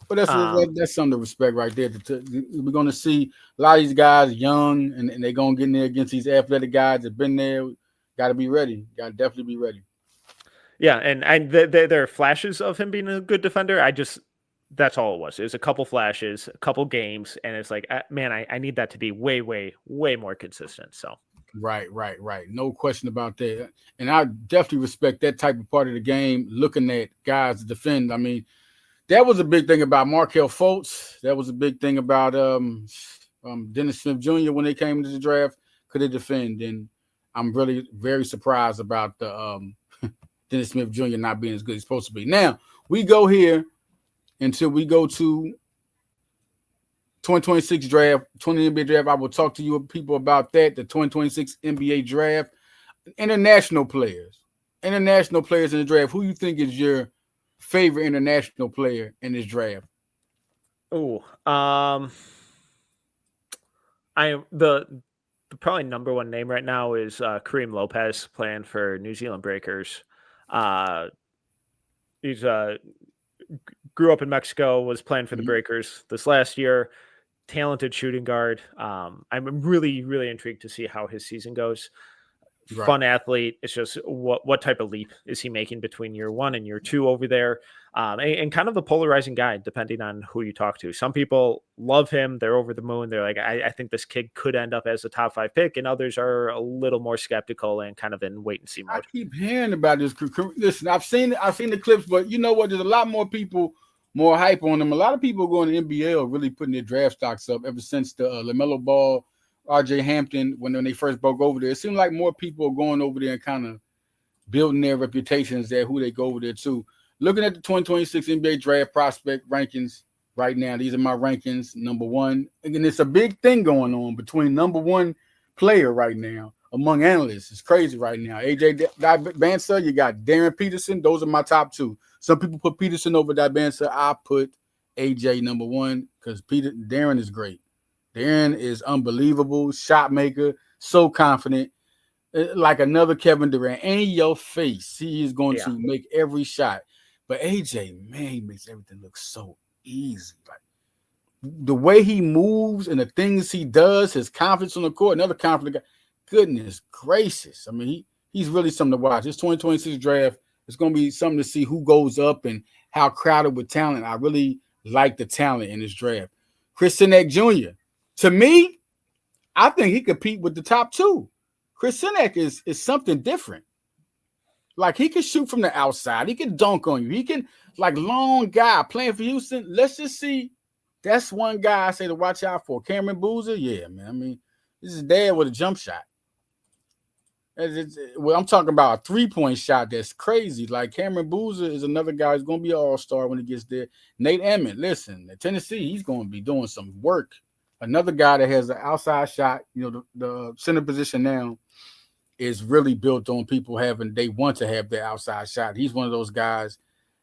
But that's something to respect right there. We're going to see a lot of these guys young, and they're going to get in there against these athletic guys that have been there. Got to be ready. Got to definitely be ready. Yeah, and there are flashes of him being a good defender. That's all it was. It was a couple flashes, a couple games, and it's like, man, I need that to be way, way, way more consistent. So. Right. No question about that. And I definitely respect that type of part of the game, looking at guys to defend. I mean, that was a big thing about Markelle Fultz. That was a big thing about Dennis Smith Jr. when they came into the draft. Could they defend? And I'm really very surprised about the Dennis Smith Jr. not being as good as he's supposed to be. Now, we go here until we go to 2026 draft, 20 NBA draft. I will talk to you people about that. The 2026 NBA draft. International players in the draft. Who you think is your favorite international player in this draft? Oh, I the probably number one name right now is Kareem Lopez playing for New Zealand Breakers. Uh, he's grew up in Mexico, was playing for the Breakers this last year. Talented shooting guard. I'm really, really intrigued to see how his season goes. Fun athlete. It's just what type of leap is he making between year one and year two over there? And kind of the polarizing guy, depending on who you talk to. Some people love him. They're over the moon. They're like, I think this kid could end up as a top 5 pick. And others are a little more skeptical and kind of in wait and see mode. I keep hearing about this. Listen, I've seen the clips, but you know what? There's a lot more people, more hype on him. A lot of people going to NBA are really putting their draft stocks up ever since the LaMelo Ball, RJ Hampton, when they first broke over there. It seems like more people are going over there and kind of building their reputations there, who they go over there to. Looking at the 2026 NBA draft prospect rankings right now, these are my rankings. Number one, and it's a big thing going on between number one player right now among analysts. It's crazy right now. AJ Bansa, you got Darren Peterson. Those are my top two. Some people put Peterson over Bansa. I put AJ number one because Darren is great. Darren is unbelievable, shot maker, so confident, like another Kevin Durant. In your face, he is going to make every shot. But AJ, man, he makes everything look so easy. Like the way he moves and the things he does, his confidence on the court, another confident guy. Goodness gracious. I mean, he's really something to watch. This 2026 draft is going to be something to see who goes up and how crowded with talent. I really like the talent in this draft. Chris Sinek Jr., to me, I think he compete with the top two. Chris Sinek is something different. Like he can shoot from the outside. He can dunk on you. He can, like, long guy playing for Houston. Let's just see. That's one guy I say to watch out for. Cameron Boozer, yeah, man. I mean, this is dad with a jump shot. Well, I'm talking about a 3-point shot that's crazy. Like Cameron Boozer is another guy who's going to be an all-star when he gets there. Nate Emmett, listen, at Tennessee, he's going to be doing some work. Another guy that has an outside shot, you know, the center position now is really built on people they want to have their outside shot. He's one of those guys.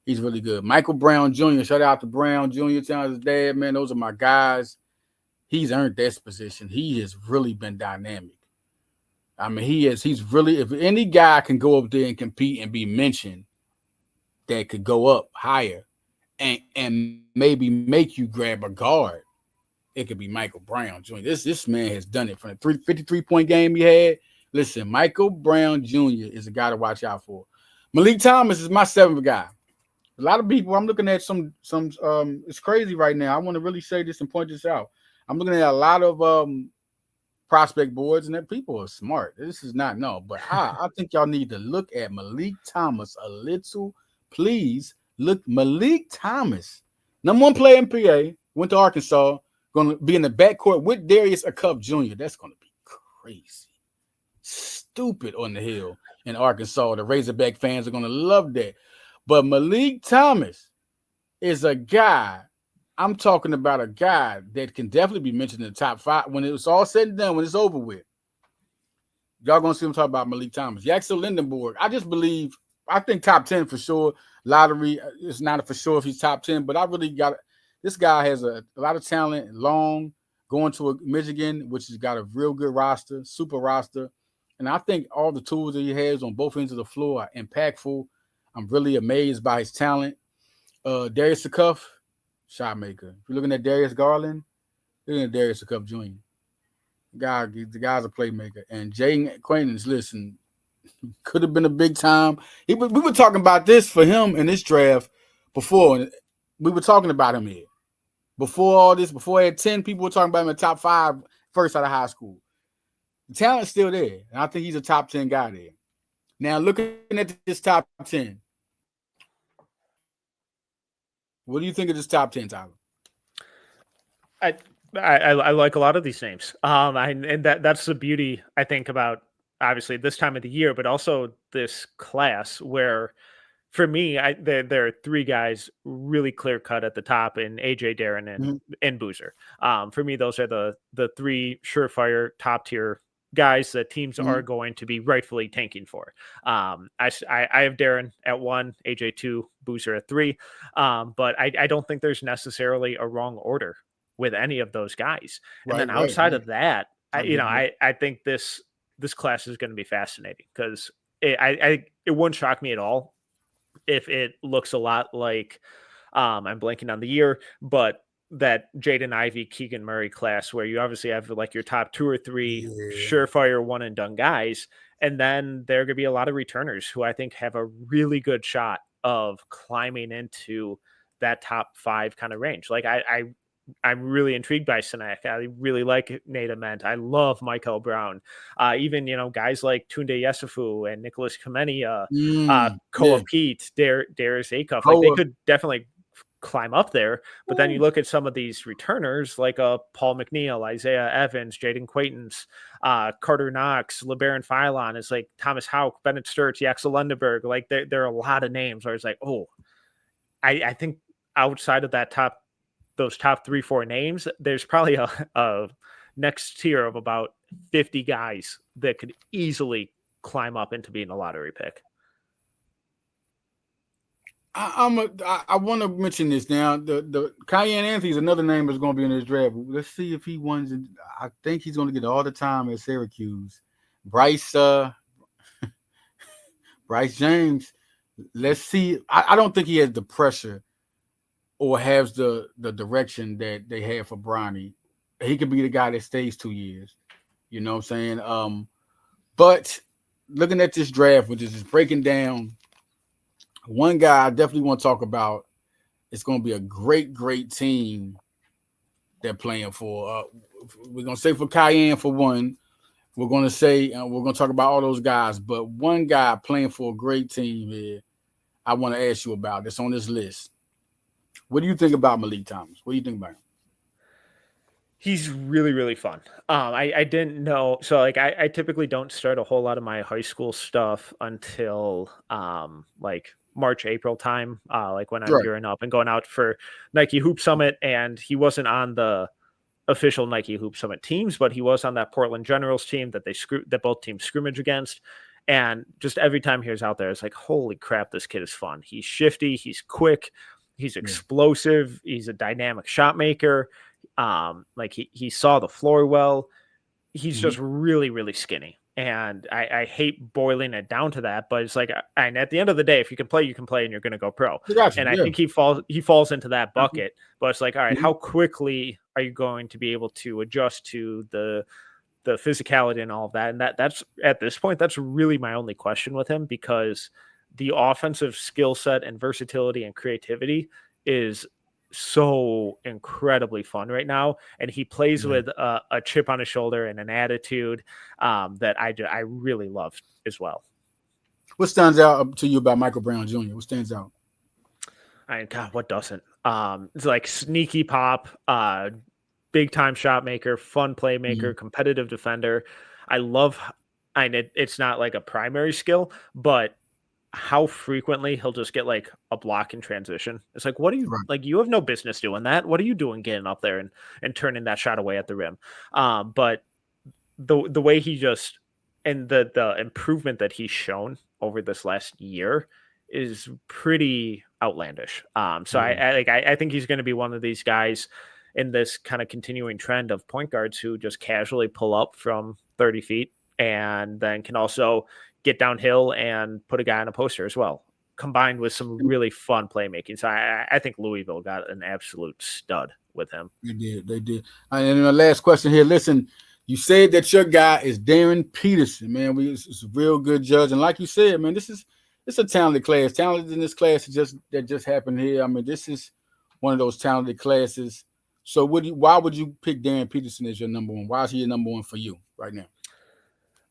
He's really good. Michael Brown Jr., shout out to Brown Jr., telling his dad, man, those are my guys. He's earned this position. He has really been dynamic. I mean, he's really, if any guy can go up there and compete and be mentioned that could go up higher and maybe make you grab a guard, it could be Michael Brown Jr. This man has done it from the 53-point game he had. Listen, Michael Brown Jr. is a guy to watch out for. Malik Thomas is my 7th guy. A lot of people, I'm looking at some it's crazy right now. I want to really say this and point this out. I'm looking at a lot of prospect boards, and that people are smart. This is not but I think y'all need to look at Malik Thomas a little. Please look. Malik Thomas, number 1 player in PA, went to Arkansas, going to be in the backcourt with Darius Acuff Jr. That's going to be crazy. Stupid on the hill in Arkansas. The Razorback fans are going to love that. But Malik Thomas is a guy. I'm talking about a guy that can definitely be mentioned in the top 5 when it's all said and done, when it's over with. Y'all going to see him talk about Malik Thomas. Yaxel Lindenborg, I think top 10 for sure. Lottery is not for sure if he's top 10, but I really got this guy has a lot of talent, long, going to Michigan, which has got a real good roster, super roster. And I think all the tools that he has on both ends of the floor are impactful. I'm really amazed by his talent. Darius Acuff, shot maker. If you're looking at Darius Garland, look at Darius Acuff Jr. The guy's a playmaker. And Jaden Acquaintance, listen, could have been a big time. We were talking about this for him in this draft before. We were talking about him here. Before all this, before I had 10 people were talking about him in the top 5 first out of high school. The talent's still there. And I think he's a top 10 guy there. Now, looking at this top 10, what do you think of this top 10, Tyler? I like a lot of these names. And that's the beauty, I think, about obviously this time of the year, but also this class where for me, there are three guys really clear cut at the top, in AJ, Darren, and Boozer. For me, those are the three surefire top tier guys that teams are going to be rightfully tanking for. I have Darren at 1, AJ 2, Boozer at 3. But I don't think there's necessarily a wrong order with any of those guys. And then outside of that, I think this class is going to be fascinating, because it wouldn't shock me at all if it looks a lot like, I'm blanking on the year, but that Jaden Ivey, Keegan Murray class, where you obviously have like your top 2 or 3 surefire one and done guys. And then there are going to be a lot of returners who I think have a really good shot of climbing into that top 5 kind of range. Like I'm really intrigued by Sinek. I really like Nate Ament. I love Michael Brown. Even, guys like Tunde Yesufu and Nicholas Kamenia, Koa Pete, Darius Acuff. Like, they could definitely climb up there. But then you look at some of these returners like Paul McNeil, Isaiah Evans, Jaden Quaintance, Carter Knox, LeBaron Philon. It's like Thomas Houck, Bennett Sturts, Yaxel Lundeberg. Like, there are a lot of names where it's like, I think outside of those top 3-4 names, there's probably a next tier of about 50 guys that could easily climb up into being a lottery pick. I want to mention this now. The Cayenne Anthony is another name that's going to be in this draft. Let's see if he wins. I think he's going to get all the time at Syracuse. Bryce James. Let's see. I don't think he has the pressure or has the direction that they have for Bronny. He could be the guy that stays 2 years. You know what I'm saying? But looking at this draft, which is just breaking down, one guy I definitely want to talk about, it's going to be a great, great team they're playing for. We're going to say for Cayenne for one. We're going to say, we're going to talk about all those guys, but one guy playing for a great team here I want to ask you about that's on this list. What do you think about Malik Thomas? What do you think about him? He's really, really fun. I didn't know. So like I typically don't start a whole lot of my high school stuff until like March, April time, like when I'm gearing up and going out for Nike Hoop Summit. And he wasn't on the official Nike Hoop Summit teams, but he was on that Portland Generals team that both teams scrimmage against. And just every time he was out there, it's like, holy crap, this kid is fun. He's shifty, he's quick, he's explosive, he's a dynamic shot maker. Like he saw the floor well. He's just really, really skinny. And I hate boiling it down to that, but it's like, and at the end of the day, if you can play, you can play, and you're going to go pro. And I think he falls into that bucket. But it's like, all right, how quickly are you going to be able to adjust to the physicality and all of that? And that's at this point, that's really my only question with him, because the offensive skill set and versatility and creativity is so incredibly fun right now, and he plays with a chip on his shoulder and an attitude that I really love as well. What stands out to you about Michael Brown Jr.? What stands out? I mean, God, what doesn't? It's like sneaky pop, big time shot maker, fun playmaker, competitive defender. I love, and it's not like a primary skill, but how frequently he'll just get like a block in transition. It's like, what are you like? You have no business doing that. What are you doing getting up there and turning that shot away at the rim? But the way he just, and the improvement that he's shown over this last year is pretty outlandish. So I think he's going to be one of these guys in this kind of continuing trend of point guards who just casually pull up from 30 feet and then can also get downhill and put a guy on a poster as well, combined with some really fun playmaking. So I think Louisville got an absolute stud with him. They did. And the last question here. Listen, you said that your guy is Darren Peterson, man. It's a real good judge. And like you said, man, it's a talented class. Talented in this class that just happened here. I mean, this is one of those talented classes. So why would you pick Darren Peterson as your number one? Why is he your number one for you right now?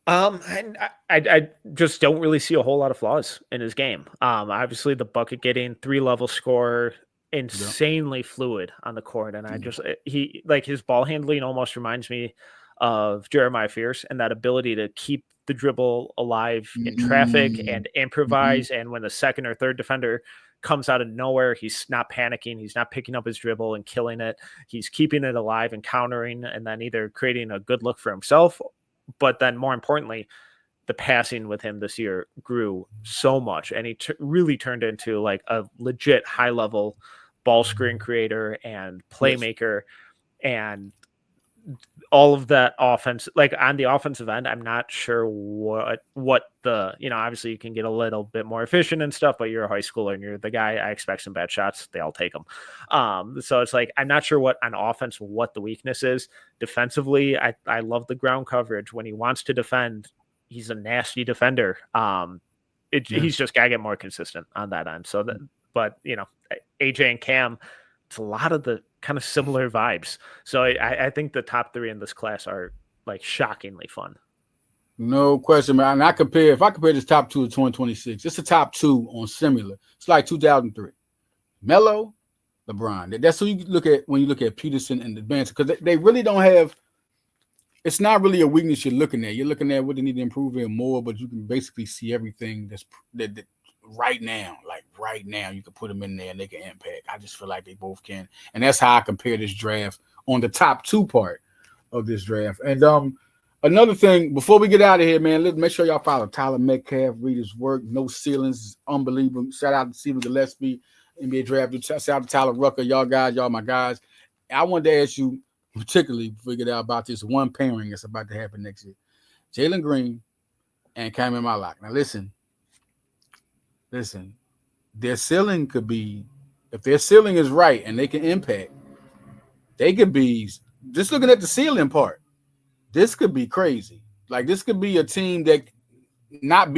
And I just don't really see a whole lot of flaws in his game. Obviously the bucket getting, 3-level scorer, insanely fluid on the court. And I just, he like his ball handling almost reminds me of Jeremiah Fierce and that ability to keep the dribble alive in traffic and improvise. And when the second or third defender comes out of nowhere, he's not panicking, he's not picking up his dribble and killing it. He's keeping it alive and countering, and then either creating a good look for himself, but then more importantly, the passing with him this year grew so much, and he really turned into like a legit high level ball screen creator and playmaker. And all of that offense, like on the offensive end, I'm not sure what the, obviously you can get a little bit more efficient and stuff, but you're a high schooler and you're the guy. I expect some bad shots. They all take them. So it's like, I'm not sure what on offense, what the weakness is. Defensively, I love the ground coverage. When he wants to defend, he's a nasty defender. He's just got to get more consistent on that end. So but AJ and Cam, it's a lot of the kind of similar vibes. So I think the top three in this class are like shockingly fun. No question, man. And if I compare this top two of 2026, it's the top two on similar. It's like 2003. Melo, LeBron. That's who you look at when you look at Peterson and the bench, because they really don't have. It's not really a weakness you're looking at. You're looking at what they need to improve in more, but you can basically see everything that right now. Like right now, you can put them in there and they can impact. I just feel like they both can, and that's how I compare this draft on the top two part of this draft. And another thing before we get out of here, man, let's make sure y'all follow Tyler Metcalf, read his work. No ceilings, is unbelievable. Shout out to Stephen Gillespie, NBA draft. Shout out to Tyler Rucker, y'all guys, y'all my guys. I wanted to ask you, particularly figured out about this one pairing that's about to happen next year. Jalen Green and Cam Malak. Now listen, their ceiling could be, if their ceiling is right and they can impact, they could be, just looking at the ceiling part, this could be crazy. Like this could be a team that not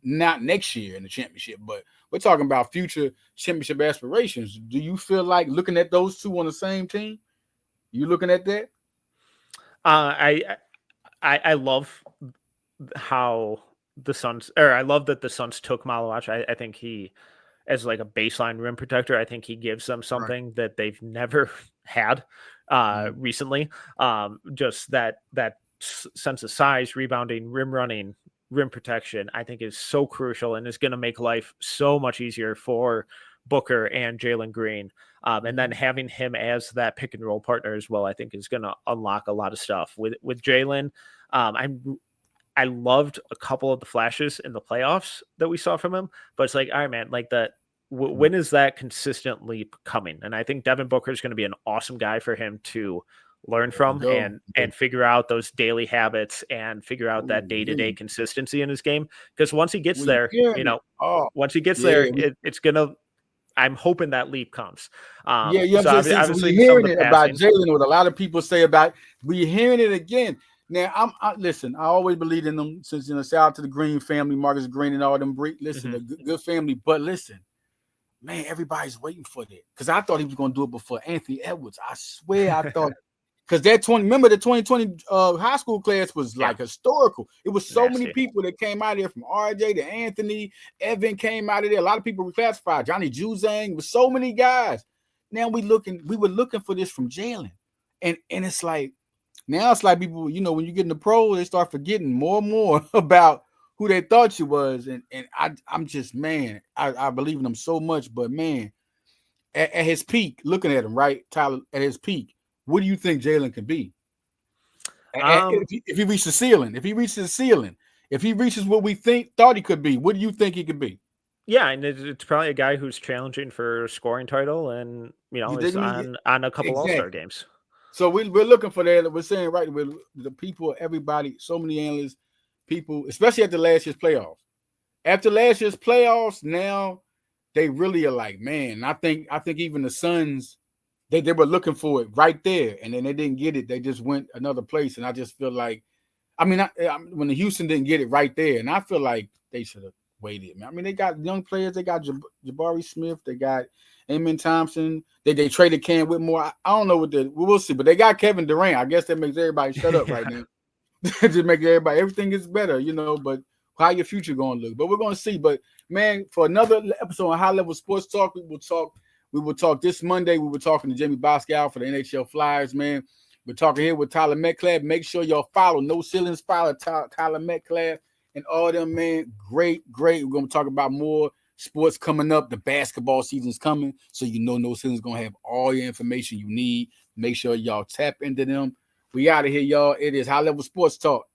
next year in the championship, but we're talking about future championship aspirations. Do you feel like looking at those two on the same team? You looking at that? I love how the Suns, or I love that the Suns took Malawach. I think he, as like a baseline rim protector, I think he gives them something that they've never had recently. Just that sense of size, rebounding, rim running, rim protection, I think is so crucial and is going to make life so much easier for Booker and Jalen Green. And then having him as that pick and roll partner as well, I think is going to unlock a lot of stuff with Jalen. I loved a couple of the flashes in the playoffs that we saw from him, but it's like, all right, man, like that. When is that consistently coming? And I think Devin Booker is going to be an awesome guy for him to learn from and figure out those daily habits and figure out that day-to-day consistency in his game. Because once he gets there, once he gets there, it's going to, I'm hoping that leap comes. So obviously we're hearing it about Jalen, what a lot of people say about, we're hearing it again. Now, listen, I always believed in them since, shout out to the Green family, Marcus Green and all them. Listen, a good family, but listen, man, everybody's waiting for that. Because I thought he was going to do it before Anthony Edwards. I swear I thought, because remember the 2020 high school class was like historical. It was so many people that came out of there, from RJ to Anthony, Evan came out of there. A lot of people reclassified. Johnny Juzang, with so many guys. Now we were looking for this from Jalen. And it's like, now it's like people, when you get in the pro, they start forgetting more and more about who they thought you was. And I'm just, man, I believe in him so much. But, man, at his peak, looking at him, right, Tyler, at his peak, what do you think Jalen can be? If he reaches the ceiling, if he reaches what we thought he could be, what do you think he could be? Yeah, and it's probably a guy who's challenging for a scoring title and, is on a couple All-Star games. So we're looking for that. We're saying, right, with the people, everybody, so many analysts, people, especially after last year's playoffs. After last year's playoffs, now they really are like, man, I think even the Suns, they were looking for it right there, and then they didn't get it. They just went another place, and I just feel like, when the Houston didn't get it right there, and I feel like they should have waited. They got young players. They got Jabari Smith. They got Amen Thompson. They traded Cam Whitmore. I don't know we'll see, but they got Kevin Durant. I guess that makes everybody shut up right now. Just make everything gets better, but how your future going to look. But we're going to see. But, man, for another episode on High Level Sports Talk, we will talk this Monday. We were talking to Jamie Boscal for the NHL Flyers, man. We're talking here with Tyler Metcalf. Make sure y'all follow No Ceilings, follow Tyler Metcalf and all them, man. Great. We're going to talk about more sports coming up. The basketball season's coming, so No Ceilings going to have all your information you need. Make sure y'all tap into them. We out of here, y'all. It is High Level Sports Talk.